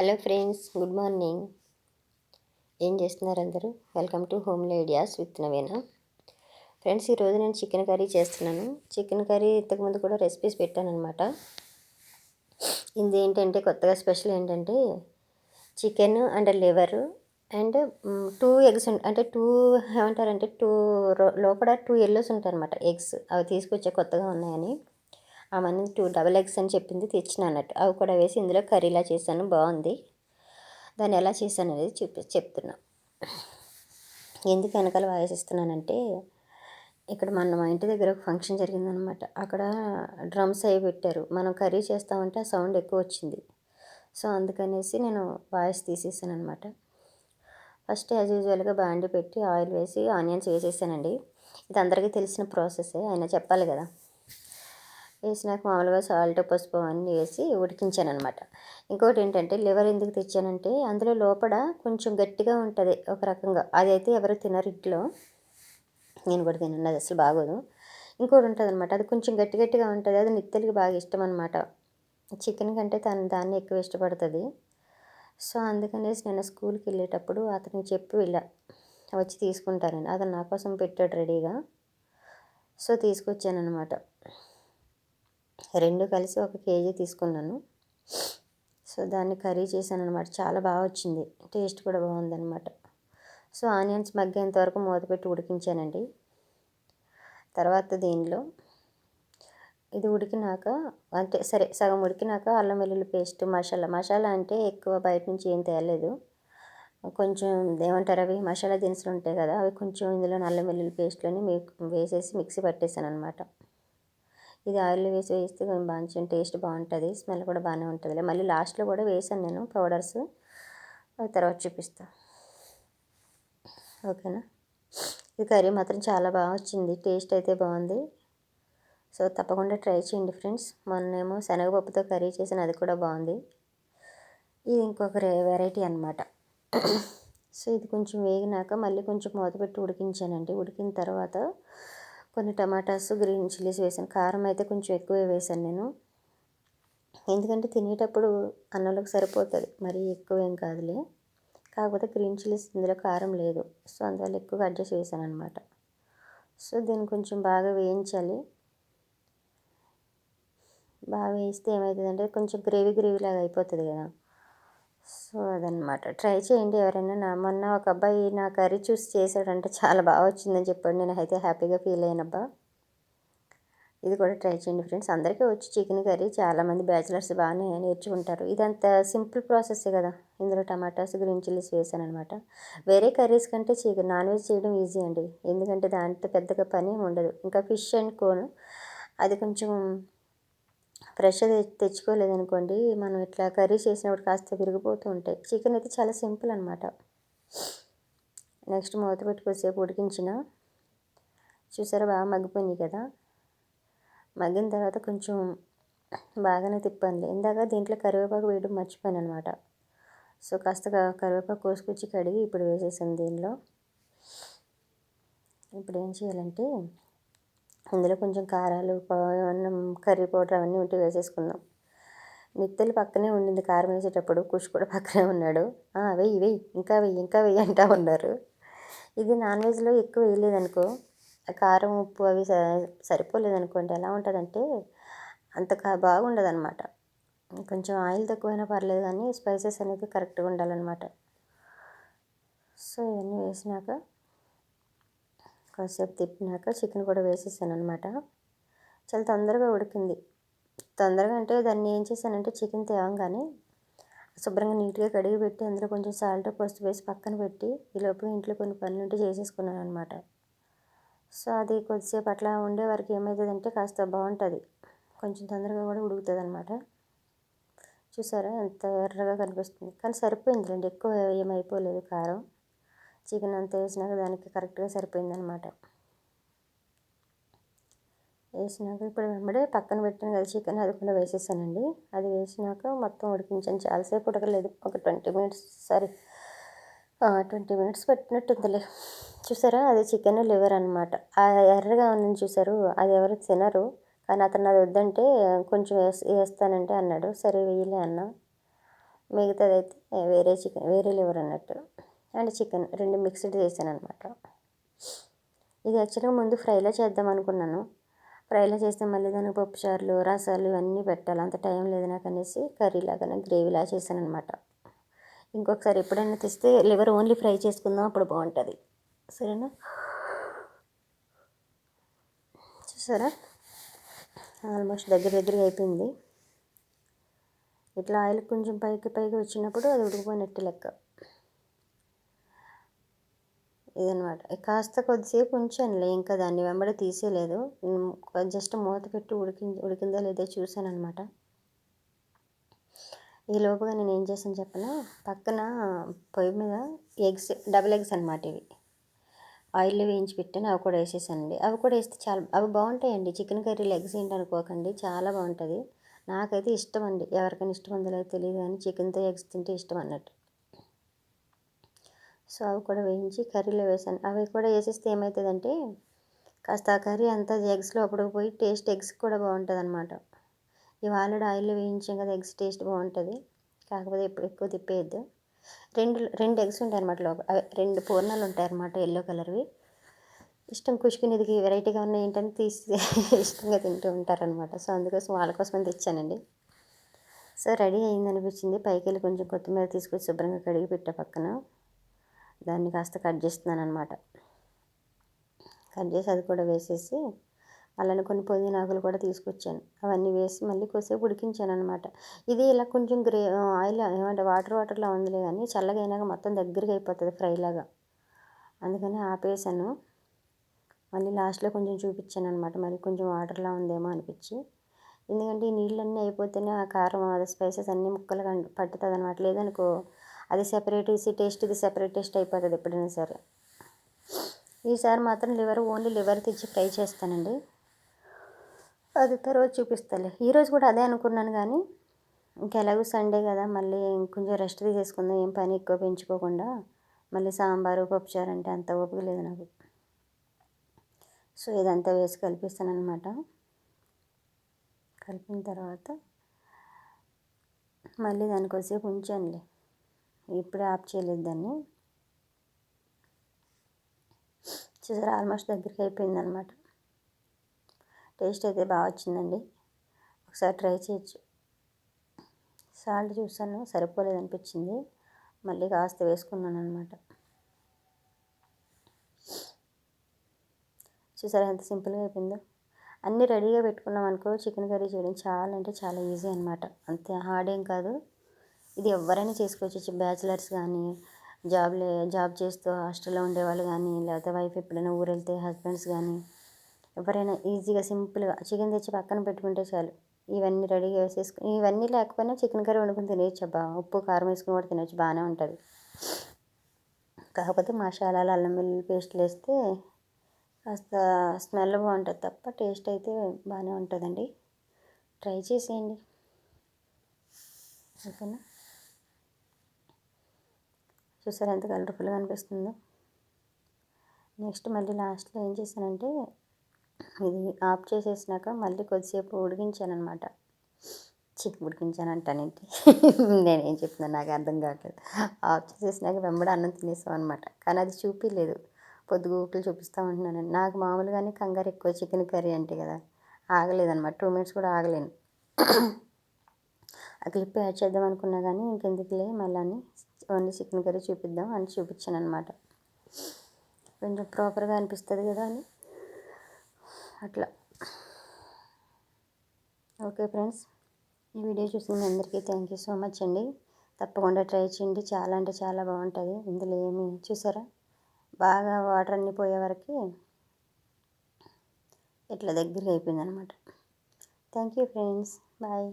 Hello friends, good morning. ఏం చేస్తున్నారు అందరూ? Welcome to homely ideas with Naveena. Friends, ఈరోజు నేను చికెన్ కర్రీ చేస్తున్నాను. చికెన్ కర్రీ ఇంతకుముందు కూడా రెసిపీస్ పెట్టానమాట. ఇది ఏంటంటే కొత్తగా స్పెషల్ ఏంటంటే chicken and liver and 2 eggs అంటే 2 ఏమంటారంటే 2 లోపల 2 ఎల్లోస్ ఉంటాయి అనమాట. ఎగ్స్ అవి తీసుకొచ్చే కొత్తగా ఉన్నాయని ఆమె 2 డబల్ ఎగ్స్ అని చెప్పింది, తెచ్చిన అన్నట్టు. అవి కూడా వేసి ఇందులో కర్రీలా చేశాను, బాగుంది. దాన్ని ఎలా చేశాను అనేది చెప్తున్నా. ఎందుకు వెనకాల వాయిస్ ఇస్తున్నానంటే ఇక్కడ మా ఇంటి దగ్గర ఒక ఫంక్షన్ జరిగిందనమాట. అక్కడ డ్రమ్స్ అవి పెట్టారు. మనం కర్రీ చేస్తామంటే ఆ సౌండ్ ఎక్కువ వచ్చింది. సో అందుకనేసి నేను వాయిస్ తీసేసాను అనమాట. ఫస్ట్ యాజ్ యూజువల్గా బాండి పెట్టి ఆయిల్ వేసి ఆనియన్స్ వేసేసానండి. ఇది అందరికీ తెలిసిన ప్రాసెసే, అయినా చెప్పాలి కదా. వేసినాక మామూలుగా సాల్ట్, పసుపు అన్నీ వేసి ఉడికించాను అనమాట. ఇంకోటి ఏంటంటే లివర్ ఎందుకు తెచ్చానంటే అందులో లోపల కొంచెం గట్టిగా ఉంటుంది ఒక రకంగా. అదైతే ఎవరు తినరు ఇంట్లో, నేను కూడా తినను, అది అసలు బాగోదు. ఇంకోటి ఉంటుంది అనమాట, అది కొంచెం గట్టి గట్టిగా ఉంటుంది. అది నిత్తలికి బాగా ఇష్టం అనమాట. చికెన్ కంటే దాన్ని ఎక్కువ ఇష్టపడుతుంది. సో అందుకనేసి నేను స్కూల్కి వెళ్ళేటప్పుడు అతనికి చెప్పి వచ్చి తీసుకుంటానని. అతను నా కోసం పెట్టాడు రెడీగా. సో తీసుకొచ్చాను అనమాట. 2 కలిసి 1 కేజీ తీసుకున్నాను. సో దాన్ని కర్రీ చేశాను అనమాట. చాలా బాగా వచ్చింది, టేస్ట్ కూడా బాగుందన్నమాట. సో ఆనియన్స్ మగ్గేంత వరకు మూత పెట్టి ఉడికించానండి. తర్వాత దీనిలో ఇది ఉడికినాక అంటే సగం ఉడికినాక అల్లం వెల్లుల్లి పేస్ట్, మసాలా అంటే ఎక్కువ బయట నుంచి ఏం తేలేదు. కొంచెం ఏమంటారు అవి మసాలా దినుసులు ఉంటాయి కదా, అవి కొంచెం ఇందులో అల్లం వెల్లుల్లి పేస్ట్లోని వేసేసి మిక్సీ పట్టేశాను అనమాట. ఇది ఆయిల్ వేస్తే కొంచెం టేస్ట్ బాగుంటుంది, స్మెల్ కూడా బాగానే ఉంటుంది. మళ్ళీ లాస్ట్లో కూడా వేసాను నేను పౌడర్స్, అవి తర్వాత చూపిస్తాను. ఓకేనా. ఈ కర్రీ మాత్రం చాలా బాగా వచ్చింది, టేస్ట్ అయితే బాగుంది. సో తప్పకుండా ట్రై చేయండి ఫ్రెండ్స్. మొన్నేమో శనగపప్పుతో కర్రీ చేసిన, అది కూడా బాగుంది. ఇది ఇంకొక వెరైటీ అనమాట. సో ఇది కొంచెం వేగినాక మళ్ళీ కొంచెం మూత పెట్టి ఉడికించానండి. ఉడికిన తర్వాత కొన్ని టమాటాస్, గ్రీన్ చిల్లీస్ వేసాను. కారం అయితే కొంచెం ఎక్కువే వేసాను నేను, ఎందుకంటే తినేటప్పుడు అన్నంలోకి సరిపోతుంది, మరీ ఎక్కువ ఏం కాదులే. కాకపోతే గ్రీన్ చిల్లీస్ ఇందులో కారం లేదు, సో అందువల్ల ఎక్కువగా అడ్జస్ట్ చేశాను అనమాట. సో దీన్ని కొంచెం బాగా వేయించాలి. బాగా వేయిస్తే ఏమవుతుందంటే కొంచెం గ్రేవీ లాగా అయిపోతుంది కదా. సో అదనమాట. ట్రై చేయండి ఎవరైనా. మొన్న ఒక అబ్బాయి నా కర్రీ చూసి చేశాడంటే చాలా బాగా వచ్చిందని చెప్పాడు. నేను అయితే హ్యాపీగా ఫీల్ అయ్యానబ్బా. ఇది కూడా ట్రై చేయండి ఫ్రెండ్స్. అందరికీ వచ్చి చికెన్ కర్రీ, చాలామంది బ్యాచిలర్స్ బాగానే నేర్చుకుంటారు. ఇదంతా సింపుల్ ప్రాసెస్ కదా. ఇందులో టమాటాస్, గ్రీన్ చిల్లీస్ వేసాను అనమాట. వేరే కర్రీస్ కంటే నాన్ వెజ్ చేయడం ఈజీ అండి, ఎందుకంటే దాంట్లో పెద్దగా పని ఉండదు. ఇంకా ఫిష్ అండ్ కోన్ అది కొంచెం ఫ్రెష్గా తెచ్చుకోలేదనుకోండి, మనం ఇట్లా కర్రీ చేసినప్పుడు కాస్త విరిగిపోతూ ఉంటాయి. చికెన్ అయితే చాలా సింపుల్ అనమాట. నెక్స్ట్ మూత పెట్టి కొద్దిసేపు ఉడికించిన, చూసారా బాగా మగ్గిపోయినాయి కదా. మగ్గిన తర్వాత కొంచెం బాగానే తిప్పాను. ఇందాక దీంట్లో కరివేపాకు వేయడం మర్చిపోయాను అనమాట. సో కాస్త కరివేపాకు కోసుకొచ్చి కడిగి ఇప్పుడు వేసేసాను దీనిలో. ఇప్పుడు ఏం చేయాలంటే ఇందులో కొంచెం కారాలు, కర్రీ పౌడర్ అవన్నీ ఉంటే వేసేసుకుందాం. నిత్తలు పక్కనే ఉండింది కారం వేసేటప్పుడు, కుష్ కూడా పక్కనే ఉన్నాడు. వెయ్యి ఇంకా వెయ్యి అంటా ఉన్నారు. ఇది నాన్ వెజ్లో ఎక్కువ వేయలేదనుకో, కారం ఉప్పు అవి సరిపోలేదనుకోండి, ఎలా ఉంటుందంటే అంత బాగుండదు అనమాట. కొంచెం ఆయిల్ తక్కువైనా పర్లేదు కానీ స్పైసెస్ అనేది కరెక్ట్గా ఉండాలన్నమాట. సో ఇవన్నీ వేసినాక కాసేపు తిప్పినాక చికెన్ కూడా వేసేసాను అనమాట. చాలా తొందరగా ఉడికింది. తొందరగా అంటే దాన్ని ఏం చేశానంటే చికెన్ తేవంగానే శుభ్రంగా నీట్గా కడిగి పెట్టి అందులో కొంచెం సాల్ట్, పసుపు వేసి పక్కన పెట్టి ఈలోపు ఇంట్లో కొన్ని పనులు ఉంటే చేసేసుకున్నాను అనమాట. సో అది కొద్దిసేపు అట్లా ఉండే వరకు ఏమవుతుందంటే కాస్త బాగుంటుంది, కొంచెం తొందరగా కూడా ఉడుకుతుంది అనమాట. చూసారా ఎంత ఎర్రగా కనిపిస్తుంది, కానీ సరిపోయింది రండి, ఎక్కువ ఏమైపోలేదు. కారం చికెన్ అంతా వేసినాక దానికి కరెక్ట్గా సరిపోయింది అనమాట. వేసినాక ఇప్పుడు వెంబడే పక్కన పెట్టాను కదా చికెన్, అది కూడా వేసేసానండి. అది వేసినాక మొత్తం ఉడికించాను. చాలాసేపు ఉడకలేదు, ఒక 20 మినిట్స్ 20 మినిట్స్ పెట్టినట్టుందిలే. చూసారా, అది చికెన్ లివర్ అనమాట. ఆ ఎర్రగా ఉందని చూసారు, అది ఎవరు తినరు, కానీ అతను అది వద్దంటే కొంచెం వేస్తానంటే అన్నాడు. సరే వేయలే అన్న. మిగతాదైతే వేరే చికెన్, వేరే లివర్ అన్నట్టు అండ్ చికెన్ రెండు మిక్స్డ్ చేశాను అనమాట. ఇది యాక్చువల్గా ముందు ఫ్రైలో చేద్దాం అనుకున్నాను. ఫ్రైలో చేస్తే మళ్ళీ దానికి పప్పుచారులు, రసాలు ఇవన్నీ పెట్టాలి, అంత టైం లేదు నాకు అనేసి కర్రీలాగానే గ్రేవీలా చేశాను అనమాట. ఇంకొకసారి ఎప్పుడైనా తెస్తే లివర్ ఓన్లీ ఫ్రై చేసుకుందాం, అప్పుడు బాగుంటుంది. సరేనా? చూసారా, ఆల్మోస్ట్ దగ్గరగా అయిపోయింది. ఇట్లా ఆయిల్ కొంచెం పైకి వచ్చినప్పుడు అది ఉడికిపోయినట్టు లెక్క. ఇదనమాట. కాస్త కొద్దిసేపు ఉంచానులే, ఇంకా దాన్ని వెంబడి తీసేయలేదు. జస్ట్ మూత పెట్టి ఉడికిందా లేదా చూశాను అనమాట. ఈ లోపుగా నేను ఏం చేశాను చెప్పనా, పక్కన పొయ్యి మీద డబుల్ ఎగ్స్ అనమాట. ఇవి ఆయిల్లో వేయించి పెట్టాను, అవి కూడా వేసేసానండి. అవి కూడా వేస్తే అవి బాగుంటాయండి. చికెన్ కర్రీలో ఎగ్స్ ఏంటి అనుకోకండి, చాలా బాగుంటుంది. నాకైతే ఇష్టం అండి, ఎవరికైనా ఇష్టం ఉందో లేదో తెలియదు కానీ చికెన్తో ఎగ్స్ తింటే ఇష్టం అన్నట్టు. సో అవి కూడా వేయించి కర్రీలో వేసాను. అవి కూడా వేసేస్తే ఏమవుతుందంటే కాస్త ఆ కర్రీ అంతా ఎగ్స్లో అప్పుడు టేస్ట్ ఎగ్స్ కూడా బాగుంటుంది అనమాట. ఇవి ఆల్రెడీ ఆయిల్లో వేయించాం కదా, ఎగ్స్ టేస్ట్ బాగుంటుంది. కాకపోతే ఎక్కువ తిప్పేయద్దు. రెండు ఎగ్స్ ఉంటాయి అనమాట లోపల, రెండు పూర్ణాలు ఉంటాయి అనమాట, ఎల్లో కలర్వి. ఇష్టం కుష్కునేదికి వెరైటీగా ఉన్నాయి ఏంటని తీసి ఇష్టంగా తింటూ ఉంటారనమాట. సో అందుకోసం వాళ్ళ కోసమని తెచ్చానండి. So ready అయిందనిపించింది. పైకి వెళ్ళి కొంచెం కొత్తిమీర తీసుకొచ్చి శుభ్రంగా కడిగి పెట్టా పక్కన. దాన్ని కాస్త కట్ చేస్తున్నాను అనమాట. కట్ చేసి అది కూడా వేసేసి అలానే కొన్ని పుదీనా ఆకులు కూడా తీసుకొచ్చాను. అవన్నీ వేసి మళ్ళీ కొద్దిసేపు ఉడికించాను అనమాట. ఇది ఇలా కొంచెం ఆయిల్ ఏమంటే వాటర్లా ఉందిలే కానీ చల్లగా అయినాక మొత్తం దగ్గరికి అయిపోతుంది ఫ్రైలాగా. అందుకని ఆపేసాను. మళ్ళీ లాస్ట్లో కొంచెం చూపించాను అనమాట, మరి కొంచెం వాటర్లా ఉందేమో అనిపించి. ఎందుకంటే ఈ నీళ్ళన్నీ అయిపోతేనే ఆ కారం, అది స్పైసెస్ అన్నీ ముక్కలు పట్టుతుంది అనమాట. లేదనుకో అది సెపరేట్ టేస్ట్, ఇది సెపరేట్ టేస్ట్ అయిపోతుంది ఎప్పుడైనా సరే. ఈసారి మాత్రం ఓన్లీ లివర్ తెచ్చి ఫ్రై చేస్తానండి. అది తర్వాత చూపిస్తాలే. ఈరోజు కూడా అదే అనుకున్నాను కానీ ఇంకెలాగో సండే కదా, మళ్ళీ ఇంకొంచెం రెస్ట్ తీసేసుకుందాం, ఏం పని ఎక్కువ పెంచుకోకుండా. మళ్ళీ సాంబారు పప్పుచారు అంటే అంత ఓపిక లేదు నాకు. సో ఇదంతా వేసి కలిపిస్తాను అనమాట. కలిపిన తర్వాత మళ్ళీ దానికోసేపు ఉంచానులే, ఇప్పుడే ఆఫ్ చేయలేదు దాన్ని. చూసారా, ఆల్మోస్ట్ దగ్గరికి అయిపోయింది అనమాట. టేస్ట్ అయితే బాగా వచ్చిందండి, ఒకసారి ట్రై చేయొచ్చు. సాల్ట్ చూసాను సరిపోలేదు అనిపించింది, మళ్ళీ కాస్త వేసుకున్నాను అనమాట. చూసారా ఎంత సింపుల్గా అయిపోయిందో. అన్నీ రెడీగా పెట్టుకున్నాం అనుకో, చికెన్ కర్రీ చేయడం చాలా అంటే చాలా ఈజీ అనమాట. అంతే హార్డ్ ఏం కాదు. ఇది ఎవరైనా చేసుకోవచ్చు, బ్యాచిలర్స్ కానీ, జాబ్ చేస్తూ హాస్టల్లో ఉండేవాళ్ళు కానీ, లేకపోతే వైఫ్ ఎప్పుడైనా ఊరు వెళ్తే హస్బెండ్స్ కానీ, ఎవరైనా ఈజీగా సింపుల్గా చికెన్ తెచ్చి పక్కన పెట్టుకుంటే చాలు. ఇవన్నీ రెడీగా వేసేసుకుని, ఇవన్నీ లేకపోయినా చికెన్ కర్రీ వండుకుని తినేయచ్చు. అబ్బా, ఉప్పు కారం వేసుకుని కూడా తినచ్చు, బాగానే ఉంటుంది. కాకపోతే మసాలాలు, అల్లం వెల్లుల్లి పేస్టులు వేస్తే కాస్త స్మెల్ బాగుంటుంది తప్ప టేస్ట్ అయితే బాగానే ఉంటుందండి. ట్రై చేసేయండి, ఓకేనా? చూసారా ఎంత కలర్ఫుల్గా అనిపిస్తుందో. నెక్స్ట్ మళ్ళీ లాస్ట్లో ఏం చేశానంటే ఇది ఆఫ్ చేసేసినాక మళ్ళీ కొద్దిసేపు ఉడికించాను అనమాట. ఉడికించానంటానేంటి నేనేం చెప్తున్నాను నాకు అర్థం కావట్లేదు. ఆఫ్ చేసేసినాక వెంబడి అన్నం తినేసాం అనమాట. కానీ అది చూపించలేదు, పొద్దుగూకులు చూపిస్తూ ఉంటున్నాను. నాకు మామూలుగానే కంగారు ఎక్కువ చికెన్ కర్రీ అంటే కదా, ఆగలేదన్నమాట. 2 minutes కూడా ఆగలేను. ఆ క్లిప్ యాడ్ చేద్దాం అనుకున్నా కానీ ఇంకెందుకులే మళ్ళీ ఓన్లీ చికెన్ కర్రీ చూపిద్దాం అని చూపించాను అనమాట. కొంచెం ప్రాపర్గా అనిపిస్తుంది కదా అని అట్లా. ఓకే ఫ్రెండ్స్, ఈ వీడియో చూసిన మీ అందరికీ థ్యాంక్ యూ సో మచ్ అండి. తప్పకుండా ట్రై చేయండి, చాలా అంటే చాలా బాగుంటుంది. ఇందులో ఏమి చూసారా, బాగా వాటర్ అన్నీ పోయే వరకు ఇట్లా దగ్గరికి అయిపోయింది అనమాట. Thank you friends, bye.